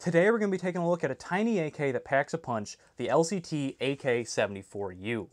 Today we're going to be taking a look at a tiny AK that packs a punch, the LCT Ak74U.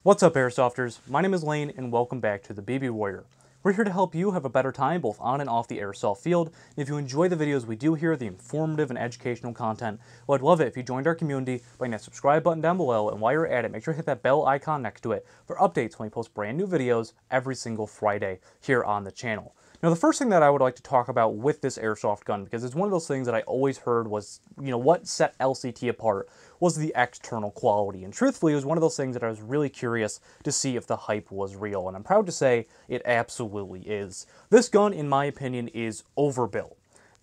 What's up Airsofters, my name is Lane and welcome back to the BB Warrior. We're here to help you have a better time both on and off the airsoft field. And if you enjoy the videos we do here, the informative and educational content, well, I'd love it if you joined our community by hitting that subscribe button down below, and while you're at it, make sure to hit that bell icon next to it for updates when we post brand new videos every single Friday here on the channel. Now, the first thing that I would like to talk about with this airsoft gun, because it's one of those things that I always heard was, what set LCT apart was the external quality. And truthfully, it was one of those things that I was really curious to see if the hype was real. And I'm proud to say it absolutely is. This gun, in my opinion, is overbuilt.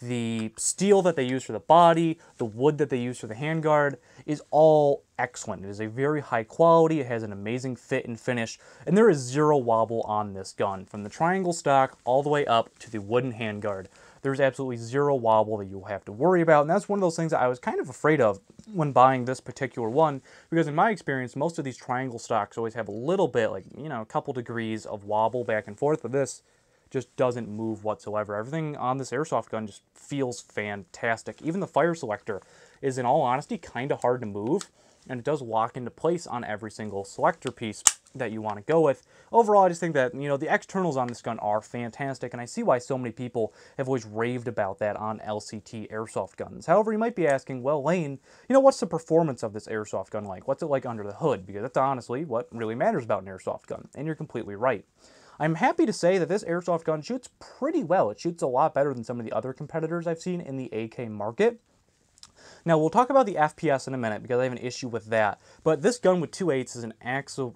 The steel that they use for the body, the wood that they use for the handguard is all excellent. It is a very high quality, it has an amazing fit and finish, and there is zero wobble on this gun. From the triangle stock all the way up to the wooden handguard, there's absolutely zero wobble that you'll have to worry about, and that's one of those things that I was kind of afraid of when buying this particular one, because in my experience, most of these triangle stocks always have a little bit, a couple degrees of wobble back and forth, but this just doesn't move whatsoever. Everything on this airsoft gun just feels fantastic. Even the fire selector is, in all honesty, kind of hard to move, and it does lock into place on every single selector piece that you want to go with. Overall, I just think that, the externals on this gun are fantastic, and I see why so many people have always raved about that on LCT airsoft guns. However, you might be asking, well, Lane, what's the performance of this airsoft gun like? What's it like under the hood? Because that's honestly what really matters about an airsoft gun, and you're completely right. I'm happy to say that this airsoft gun shoots pretty well. It shoots a lot better than some of the other competitors I've seen in the AK market. Now, we'll talk about the FPS in a minute because I have an issue with that, but this gun with 2.8s is an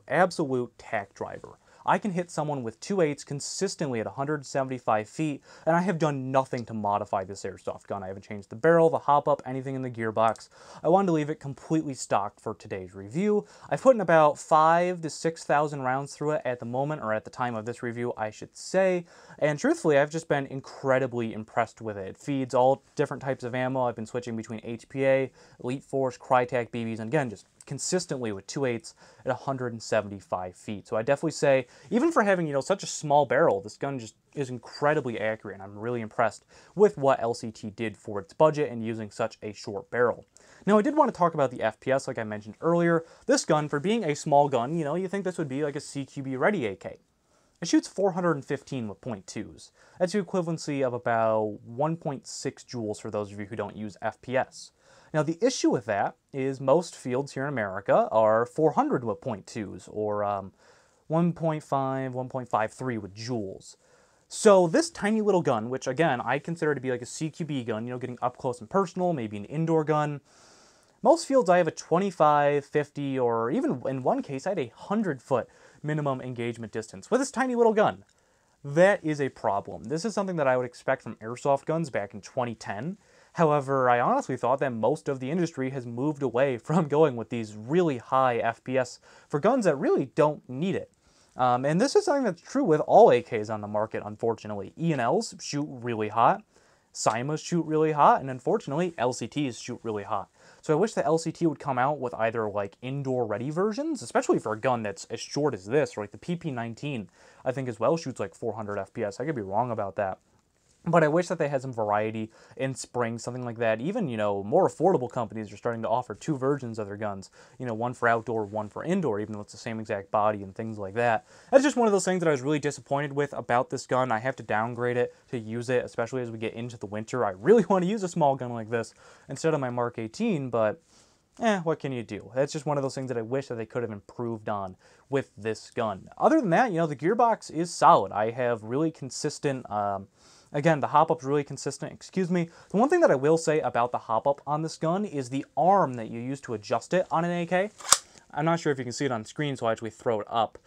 absolute tack driver. I can hit someone with 2.8s consistently at 175 feet, and I have done nothing to modify this airsoft gun. I haven't changed the barrel, the hop-up, anything in the gearbox. I wanted to leave it completely stock for today's review. I've put in about 5,000 to 6,000 rounds through it at the moment, or at the time of this review, I should say, and truthfully, I've just been incredibly impressed with it. It feeds all different types of ammo. I've been switching between HPA, Elite Force, Crytac BBs, and again, just consistently with 2.8s at 175 feet. So I definitely say, even for having, such a small barrel, this gun just is incredibly accurate, and I'm really impressed with what LCT did for its budget and using such a short barrel. Now, I did want to talk about the FPS, like I mentioned earlier. This gun, for being a small gun, you think this would be like a CQB ready AK. It shoots 415 with .2s. That's the equivalency of about 1.6 joules for those of you who don't use FPS. Now, the issue with that is most fields here in America are 400 with .2s, or 1.5, 1.53 with joules. So this tiny little gun, which again, I consider to be like a CQB gun, getting up close and personal, maybe an indoor gun, most fields I have a 25, 50, or even in one case, I had a 100-foot minimum engagement distance with this tiny little gun. That is a problem. This is something that I would expect from airsoft guns back in 2010. However, I honestly thought that most of the industry has moved away from going with these really high FPS for guns that really don't need it. And this is something that's true with all AKs on the market, unfortunately. E&Ls shoot really hot, Simas shoot really hot, and unfortunately, LCTs shoot really hot. So I wish the LCT would come out with either indoor ready versions, especially for a gun that's as short as this, or the PP19, I think as well shoots 400 FPS. I could be wrong about that. But I wish that they had some variety in spring, something like that. Even, more affordable companies are starting to offer two versions of their guns. One for outdoor, one for indoor, even though it's the same exact body and things like that. That's just one of those things that I was really disappointed with about this gun. I have to downgrade it to use it, especially as we get into the winter. I really want to use a small gun like this instead of my Mark 18, but what can you do? That's just one of those things that I wish that they could have improved on with this gun. Other than that, the gearbox is solid. I have really consistent, again, the hop-up's really consistent, excuse me. The one thing that I will say about the hop-up on this gun is the arm that you use to adjust it on an AK. I'm not sure if you can see it on screen, so I'll actually throw it up.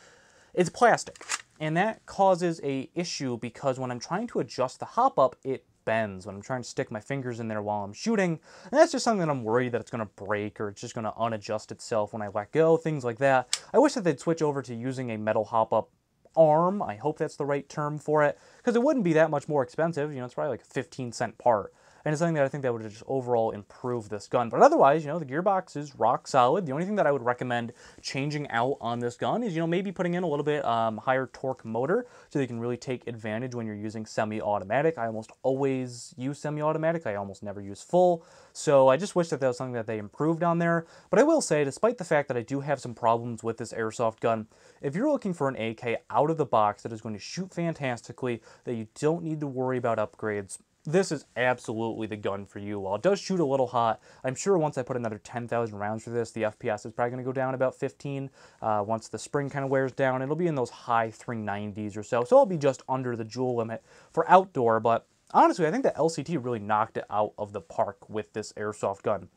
It's plastic, and that causes a issue because when I'm trying to adjust the hop-up, it bends when I'm trying to stick my fingers in there while I'm shooting, and that's just something that I'm worried that it's going to break or it's just going to unadjust itself when I let go, things like that. I wish that they'd switch over to using a metal hop-up arm. I hope that's the right term for it, because it wouldn't be that much more expensive. It's probably like a 15-cent part. and it's something that I think that would just overall improve this gun. But otherwise, the gearbox is rock solid. The only thing that I would recommend changing out on this gun is, maybe putting in a little bit higher torque motor so they can really take advantage when you're using semi-automatic. I almost always use semi-automatic. I almost never use full. So I just wish that was something that they improved on there. But I will say, despite the fact that I do have some problems with this airsoft gun, if you're looking for an AK out of the box that is going to shoot fantastically, that you don't need to worry about upgrades, this is absolutely the gun for you. While it does shoot a little hot, I'm sure once I put another 10,000 rounds for this, the FPS is probably going to go down about 15. Once the spring kind of wears down, it'll be in those high 390s or so. So I'll be just under the joule limit for outdoor. But honestly, I think that LCT really knocked it out of the park with this airsoft gun.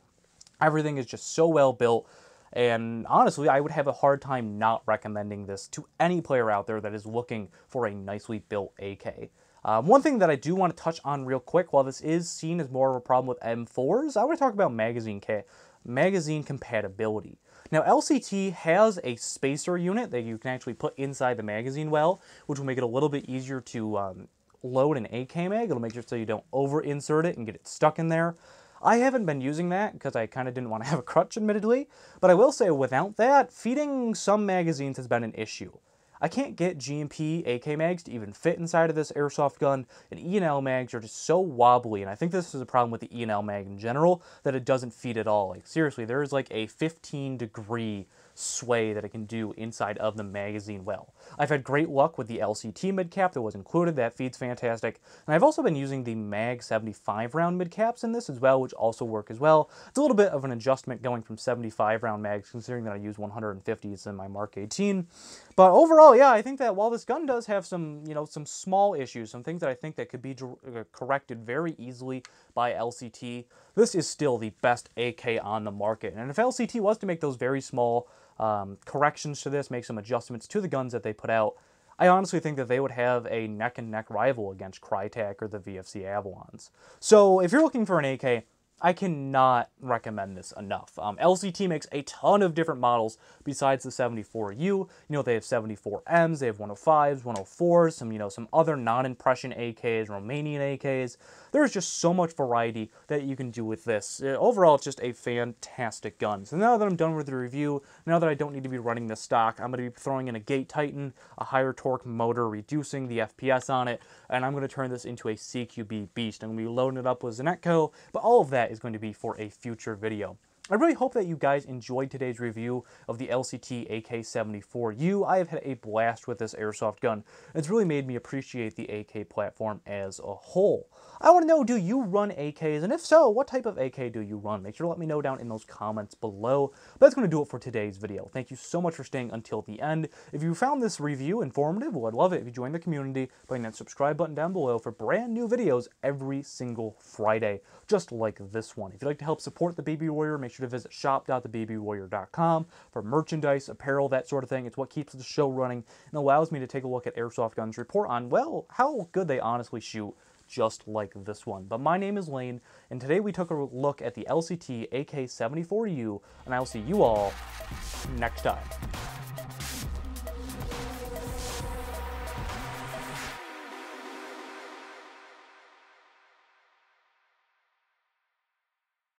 Everything is just so well built. And honestly, I would have a hard time not recommending this to any player out there that is looking for a nicely built AK. One thing that I do want to touch on real quick, while this is seen as more of a problem with M4s, I want to talk about magazine compatibility. Now, LCT has a spacer unit that you can actually put inside the magazine well, which will make it a little bit easier to load an AK mag. It'll make sure so you don't over-insert it and get it stuck in there. I haven't been using that because I kind of didn't want to have a crutch, admittedly, but I will say without that, feeding some magazines has been an issue. I can't get G&P AK mags to even fit inside of this airsoft gun, and E&L mags are just so wobbly, and I think this is a problem with the E&L mag in general, that it doesn't feed at all. Like, seriously, there is like a 15-degree sway that it can do inside of the magazine well. I've had great luck with the LCT mid-cap that was included. That feeds fantastic. And I've also been using the Mag 75 round mid-caps in this as well, which also work as well. It's a little bit of an adjustment going from 75 round mags, considering that I use 150s in my Mark 18. But overall, yeah, I think that while this gun does have some, some small issues, some things that I think that could be corrected very easily by LCT, this is still the best AK on the market. And if LCT was to make those very small corrections to this, make some adjustments to the guns that they put out, I honestly think that they would have a neck-and-neck rival against Crytek or the VFC Avalons. So if you're looking for an AK, I cannot recommend this enough. LCT makes a ton of different models besides the 74U. They have 74Ms, they have 105s, 104s, some other non-impression AKs, Romanian AKs. There's just so much variety that you can do with this. Overall, it's just a fantastic gun. So now that I'm done with the review, now that I don't need to be running this stock, I'm going to be throwing in a Gate Titan, a higher torque motor, reducing the FPS on it, and I'm going to turn this into a CQB beast. I'm going to be loading it up with Zenetco, but all of that is going to be for a future video. I really hope that you guys enjoyed today's review of the LCT Ak74U. I have had a blast with this airsoft gun. It's really made me appreciate the AK platform as a whole. I want to know, do you run AKs? And if so, what type of AK do you run? Make sure to let me know down in those comments below. But that's going to do it for today's video. Thank you so much for staying until the end. If you found this review informative, well, I'd love it if you joined the community by hitting that subscribe button down below for brand new videos every single Friday, just like this one. If you'd like to help support the Baby Warrior, make sure to visit shop.thebabywwarrior.com for merchandise, apparel, that sort of thing. It's what keeps the show running and allows me to take a look at airsoft guns, report on, well, how good they honestly shoot, just like this one. But my name is Lane, and today we took a look at the LCT Ak74U, and I will see you all next time.